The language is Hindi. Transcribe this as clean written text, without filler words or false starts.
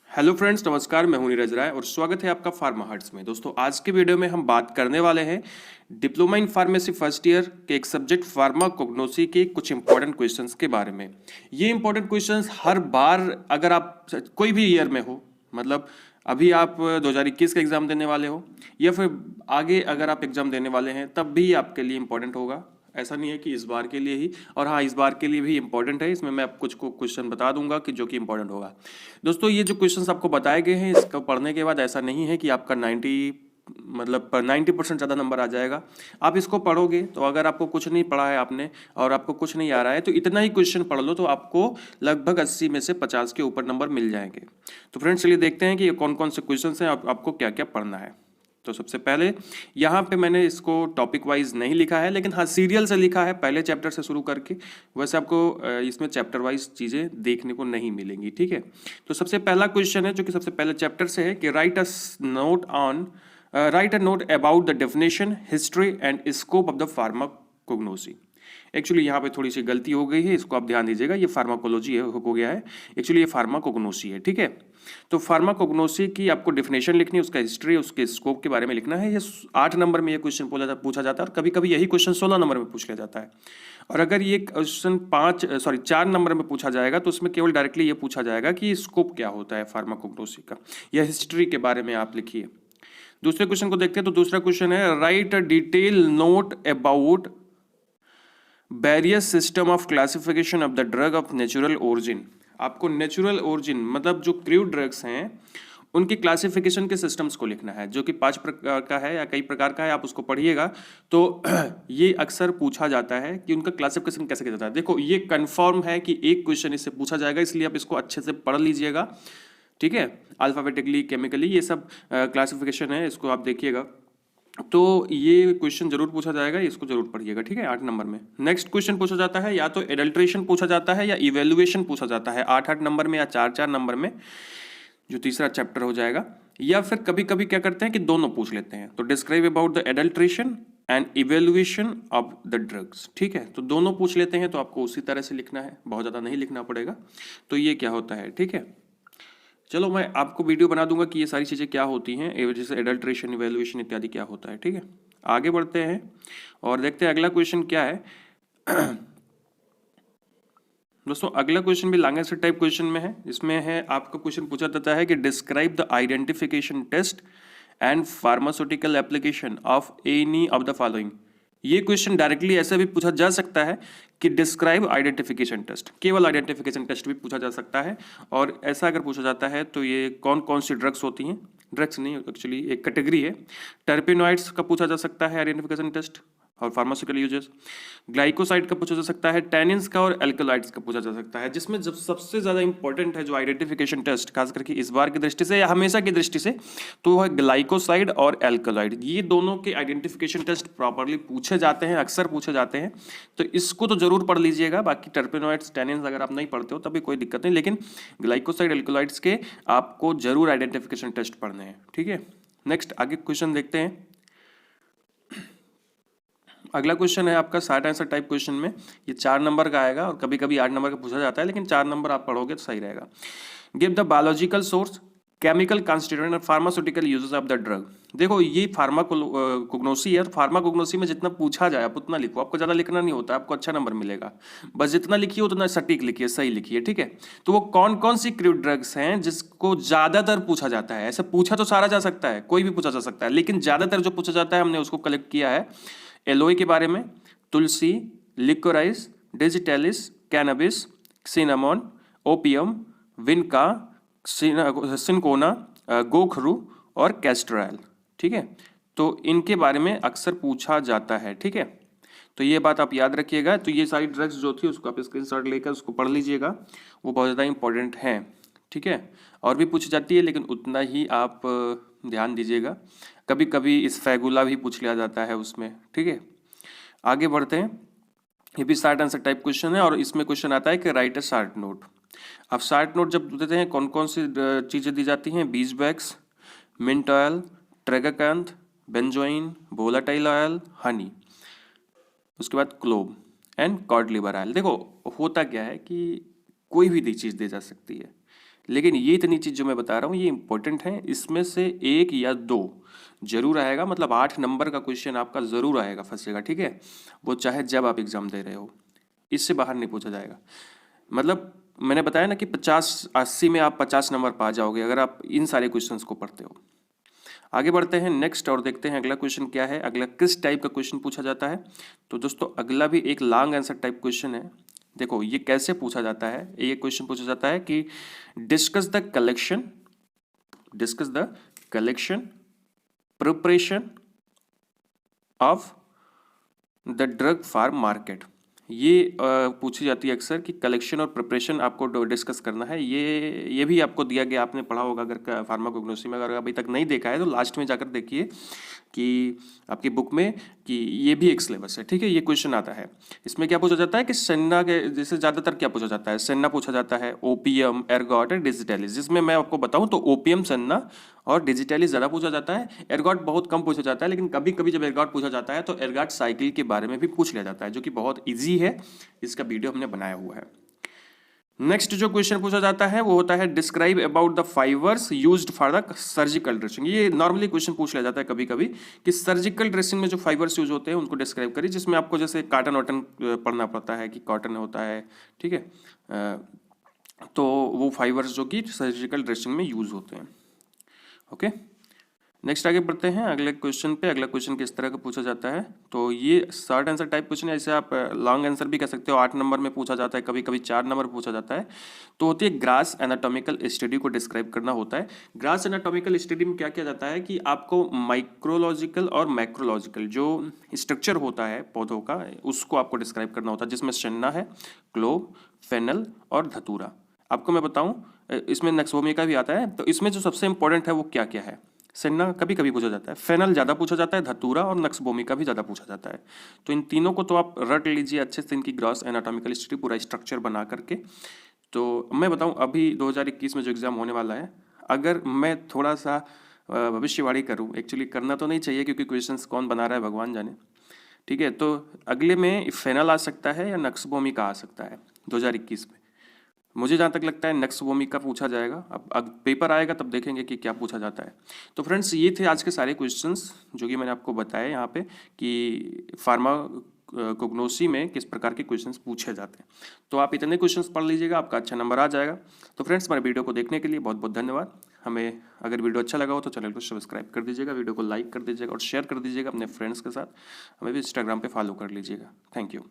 हेलो फ्रेंड्स, नमस्कार। मैं हूं नीरज राय और स्वागत है आपका फार्मा हर्ट्स में। दोस्तों, आज के वीडियो में हम बात करने वाले हैं diploma in pharmacy first year के एक सब्जेक्ट फार्माकोग्नोसी के कुछ इंपॉर्टेंट क्वेश्चंस के बारे में। ये इंपॉर्टेंट क्वेश्चंस हर बार अगर आप कोई भी ईयर में हो, मतलब अभी आप 2021 का एग्जाम देने वाले हो या फिर आगे अगर आप एग्जाम देने वाले हैं, तब भी आपके लिए इंपॉर्टेंट होगा। ऐसा नहीं है कि इस बार के लिए ही, और हाँ, इस बार के लिए भी इंपॉर्टेंट है। इसमें मैं आप कुछ को क्वेश्चन बता दूंगा कि जो कि इंपॉर्टेंट होगा। दोस्तों, ये जो क्वेश्चंस आपको बताए गए हैं, इसको पढ़ने के बाद ऐसा नहीं है कि आपका 90% ज़्यादा नंबर आ जाएगा। आप इसको पढ़ोगे तो अगर आपको कुछ नहीं पढ़ा है आपने और आपको कुछ नहीं आ रहा है, तो इतना ही क्वेश्चन पढ़ लो तो आपको लगभग 80 में से 50 के ऊपर नंबर मिल जाएंगे। तो फ्रेंड्स, चलिए देखते हैं कि ये कौन कौन से क्वेश्चन हैं, आपको क्या क्या पढ़ना है। तो सबसे पहले यहाँ पे मैंने इसको टॉपिक वाइज नहीं लिखा है, लेकिन हाँ, सीरियल से लिखा है, पहले चैप्टर से शुरू करके। वैसे आपको इसमें चैप्टर वाइज चीज़ें देखने को नहीं मिलेंगी, ठीक है। तो सबसे पहला क्वेश्चन है जो कि सबसे पहले चैप्टर से है कि right a note about the definition, history and scope of the pharmacognosy. Actually यहाँ पे थोड़ी सी गलती हो गई है, इसको आप ध्यान दीजिएगा। ये फार्माकोलॉजी हो गया है, एक्चुअली ये फार्माकोग्नोसी है, ठीक है। तो फार्माकोग्नोसी की आपको डिफिनेशन लिखनी है, उसका हिस्ट्री, उसके स्कोप के बारे में लिखना है। ये 8 नंबर में ये क्वेश्चन पूछा जाता है और कभी कभी यही क्वेश्चन 16 नंबर में पूछ लिया जाता है। और अगर ये क्वेश्चन 4 नंबर में पूछा जाएगा तो उसमें केवल डायरेक्टली ये पूछा जाएगा कि स्कोप क्या होता है फार्माकोग्नोसी का, या हिस्ट्री के बारे में आप लिखिए। दूसरे क्वेश्चन को देखते हैं। तो दूसरा क्वेश्चन है right a detail note about various system of classification of the drug of natural origin. आपको नेचुरल ओरिजिन मतलब जो क्रूड ड्रग्स हैं उनकी क्लासिफिकेशन के सिस्टम्स को लिखना है, जो कि 5 प्रकार का है या कई प्रकार का है, आप उसको पढ़िएगा। तो ये अक्सर पूछा जाता है कि उनका क्लासिफिकेशन कैसे किया जाता है। देखो, ये कंफर्म है कि एक क्वेश्चन इससे पूछा जाएगा, इसलिए आप इसको अच्छे से पढ़ लीजिएगा, ठीक है। अल्फाबेटिकली, केमिकली, ये सब क्लासिफिकेशन है, इसको आप देखिएगा। तो ये क्वेश्चन जरूर पूछा जाएगा, इसको जरूर पढ़िएगा, ठीक है, 8 नंबर में। नेक्स्ट क्वेश्चन पूछा जाता है या तो एडल्ट्रेशन पूछा जाता है या इवेल्युएशन पूछा जाता है, 8 नंबर में या 4 नंबर में, जो तीसरा चैप्टर हो जाएगा। या फिर कभी कभी क्या करते हैं कि दोनों पूछ लेते हैं। तो describe about the adulteration and evaluation of the drugs, ठीक है। तो दोनों पूछ लेते हैं, तो आपको उसी तरह से लिखना है, बहुत ज़्यादा नहीं लिखना पड़ेगा। तो ये क्या होता है, ठीक है। चलो, मैं आपको वीडियो बना दूंगा कि ये सारी चीज़ें क्या होती हैं, जैसे एडल्ट्रेशन, इवेल्युएशन इत्यादि क्या होता है, ठीक है। आगे बढ़ते हैं और देखते हैं अगला क्वेश्चन क्या है। दोस्तों, अगला क्वेश्चन भी लॉन्गेस्ट टाइप क्वेश्चन में है। इसमें है, आपका क्वेश्चन पूछा जाता है कि describe the identification test and pharmaceutical application of any of the following. ये क्वेश्चन डायरेक्टली ऐसे भी पूछा जा सकता है कि डिस्क्राइब आइडेंटिफिकेशन टेस्ट, केवल आइडेंटिफिकेशन टेस्ट भी पूछा जा सकता है। और ऐसा अगर पूछा जाता है तो ये कौन कौन सी ड्रग्स होती हैं, ड्रग्स नहीं, एक्चुअली एक कैटेगरी है। टर्पेनॉइड्स का पूछा जा सकता है आइडेंटिफिकेशन टेस्ट और फार्मास्यूटिकल यूजेस। ग्लाइकोसाइड का पूछा जा सकता है, टैनिन्स का और एल्कलॉइड्स का पूछा जा सकता है। जिसमें जब सबसे ज़्यादा इंपॉर्टेंट है जो आइडेंटिफिकेशन टेस्ट, खास करके इस बार की दृष्टि से या हमेशा की दृष्टि से, तो वह ग्लाइकोसाइड और एल्कलॉइड। ये दोनों के आइडेंटिफिकेशन टेस्ट प्रॉपरली पूछे जाते हैं, अक्सर पूछे जाते हैं। तो इसको तो जरूर पढ़ लीजिएगा। बाकी टर्पेनॉइड्स, टैनिन्स अगर आप नहीं पढ़ते हो तभी कोई दिक्कत नहीं, लेकिन ग्लाइकोसाइड, एल्कलॉइड्स के आपको जरूर आइडेंटिफिकेशन टेस्ट पढ़ने हैं, ठीक है। नेक्स्ट आगे क्वेश्चन देखते हैं। अगला क्वेश्चन है आपका शॉर्ट आंसर टाइप क्वेश्चन में। ये 4 नंबर का आएगा और कभी कभी 8 नंबर का पूछा जाता है, लेकिन 4 नंबर आप पढ़ोगे तो सही रहेगा। Give the biological source, chemical constituent और pharmaceutical uses of the drug. देखो, ये फार्माकोग्नोसी है, फार्माकोग्नोसी में जितना पूछा जाए आप उतना लिखो, आपको ज़्यादा लिखना नहीं होता, आपको अच्छा नंबर मिलेगा। बस जितना लिखिए उतना सटीक लिखिए, सही लिखिए, ठीक है। तो वो कौन कौन सी क्रूड ड्रग्स हैं जिसको ज़्यादातर पूछा जाता है। ऐसे पूछा तो सारा जा सकता है, कोई भी पूछा जा सकता है, लेकिन ज़्यादातर जो पूछा जाता है हमने उसको कलेक्ट किया है। एलोई के बारे में, तुलसी, liquorice, digitalis, cannabis, cinnamon, opium, विनका, cinchona, गोखरू और कैस्ट्रॉल, ठीक है। तो इनके बारे में अक्सर पूछा जाता है, ठीक है। तो ये बात आप याद रखिएगा। तो ये सारी ड्रग्स जो थी उसको आप स्क्रीनशॉट लेकर उसको पढ़ लीजिएगा, वो बहुत ज़्यादा इंपॉर्टेंट हैं, ठीक है। और भी पूछी जाती है, लेकिन उतना ही आप ध्यान दीजिएगा। कभी कभी इस फैगुला भी पूछ लिया जाता है उसमें, ठीक है। आगे बढ़ते हैं। ये भी शॉर्ट आंसर टाइप क्वेश्चन है और इसमें क्वेश्चन आता है कि राइट अ शॉर्ट नोट। अब शॉर्ट नोट जब देते हैं, कौन कौन सी चीज़ें दी जाती हैं। Beeswax, mint oil, tragacanth, benzoin, volatile oil, honey, उसके बाद clove and cod liver oil. देखो, होता क्या है कि कोई भी चीज़ दी जा सकती है, लेकिन ये इतनी चीज़ जो मैं बता रहा हूँ ये इंपॉर्टेंट है, इसमें से 1 या 2 जरूर आएगा, मतलब 8 नंबर का क्वेश्चन आपका जरूर आएगा, फंसेगा, ठीक है। वो चाहे जब आप एग्जाम दे रहे हो, इससे बाहर नहीं पूछा जाएगा। मतलब मैंने बताया ना कि 50-80 में आप 50 नंबर पा जाओगे अगर आप इन सारे क्वेश्चंस को पढ़ते हो। आगे बढ़ते हैं नेक्स्ट और देखते हैं अगला क्वेश्चन क्या है, अगला किस टाइप का क्वेश्चन पूछा जाता है। तो दोस्तों अगला भी एक लॉन्ग आंसर टाइप क्वेश्चन है। देखो ये कैसे पूछा जाता है, ये क्वेश्चन पूछा जाता है कि discuss the collection preparation of the drug farm market. ये पूछी जाती है अक्सर कि कलेक्शन और प्रिपरेशन आपको डिस्कस करना है। ये भी आपको दिया गया, आपने पढ़ा होगा अगर फार्माकोग्नोसी में, अगर अभी तक नहीं देखा है तो लास्ट में जाकर देखिए कि आपकी बुक में कि ये भी एक सिलेबस है, ठीक है। ये क्वेश्चन आता है, इसमें क्या पूछा जाता है कि सेन्ना के जैसे ज़्यादातर क्या पूछा जाता है, सेन्ना पूछा जाता है, ओपीएम, एर्गॉट और डिजिटैलिस। जिसमें मैं आपको बताऊं तो ओपीएम, सेन्ना और डिजिटैलिस ज़्यादा पूछा जाता है, एर्गॉट बहुत कम पूछा जाता है। लेकिन कभी कभी जब एर्गॉट पूछा जाता है तो एर्गॉट साइकिल के बारे में भी पूछ लिया जाता है, जो कि बहुत ईजी है, इसका वीडियो हमने बनाया हुआ है। नेक्स्ट जो क्वेश्चन पूछा जाता है वो होता है describe about the fibres used for the surgical dressing. ये नॉर्मली क्वेश्चन पूछ लिया जाता है कभी कभी कि सर्जिकल ड्रेसिंग में जो फाइबर्स यूज होते हैं उनको डिस्क्राइब करिए, जिसमें आपको जैसे कॉटन वॉटन पढ़ना पड़ता है कि कॉटन होता है, ठीक है। तो वो फाइबर्स जो कि सर्जिकल ड्रेसिंग में यूज होते हैं। ओके, नेक्स्ट आगे बढ़ते हैं अगले क्वेश्चन पे। अगला क्वेश्चन किस तरह का पूछा जाता है, तो ये शॉर्ट आंसर टाइप क्वेश्चन है, इसे आप लॉन्ग आंसर भी कह सकते हो। 8 नंबर में पूछा जाता है, कभी कभी 4 नंबर पूछा जाता है। तो होती है ग्रास एनाटॉमिकल स्टडी को डिस्क्राइब करना होता है। ग्रास एनाटॉमिकल स्टडी में क्या किया जाता है कि आपको माइक्रोलॉजिकल और मैक्रोलॉजिकल जो स्ट्रक्चर होता है पौधों का, उसको आपको डिस्क्राइब करना होता है, जिसमें सेन्ना है, क्लोव, फेनल और धतूरा। आपको मैं बताऊं, इसमें नक्सभूमिका भी आता है। तो इसमें जो सबसे इंपॉर्टेंट है वो क्या क्या है, सेन्ना कभी कभी पूछा जाता है, फेनल ज़्यादा पूछा जाता है, धतूरा और नक्सभूमिका भी ज़्यादा पूछा जाता है। तो इन तीनों को तो आप रट लीजिए अच्छे से, इनकी ग्रॉस एनाटॉमिकल स्टडी पूरा स्ट्रक्चर बना करके। तो मैं बताऊं अभी 2021 में जो एग्ज़ाम होने वाला है, अगर मैं थोड़ा सा भविष्यवाणी करूं, एक्चुअली करना तो नहीं चाहिए क्योंकि क्वेश्चंस कौन बना रहा है भगवान जाने, ठीक है। तो अगले में फेनल आ सकता है या नक्सभूमिका आ सकता है 2021 में। मुझे जहाँ तक लगता है नक्सभूमिका पूछा जाएगा। अब पेपर आएगा तब देखेंगे कि क्या पूछा जाता है। तो फ्रेंड्स ये थे आज के सारे क्वेश्चंस जो कि मैंने आपको बताए यहाँ पे कि फार्माकोग्नोसी में किस प्रकार के क्वेश्चंस पूछे जाते हैं। तो आप इतने क्वेश्चंस पढ़ लीजिएगा, आपका अच्छा नंबर आ जाएगा। तो फ्रेंड्स हमारे वीडियो को देखने के लिए बहुत बहुत धन्यवाद। हमें अगर वीडियो अच्छा लगा हो तो चैनल को सब्सक्राइब कर दीजिएगा, वीडियो को लाइक कर दीजिएगा और शेयर कर दीजिएगा अपने फ्रेंड्स के साथ। हमें भी इंस्टाग्राम पर फॉलो कर लीजिएगा। Thank you.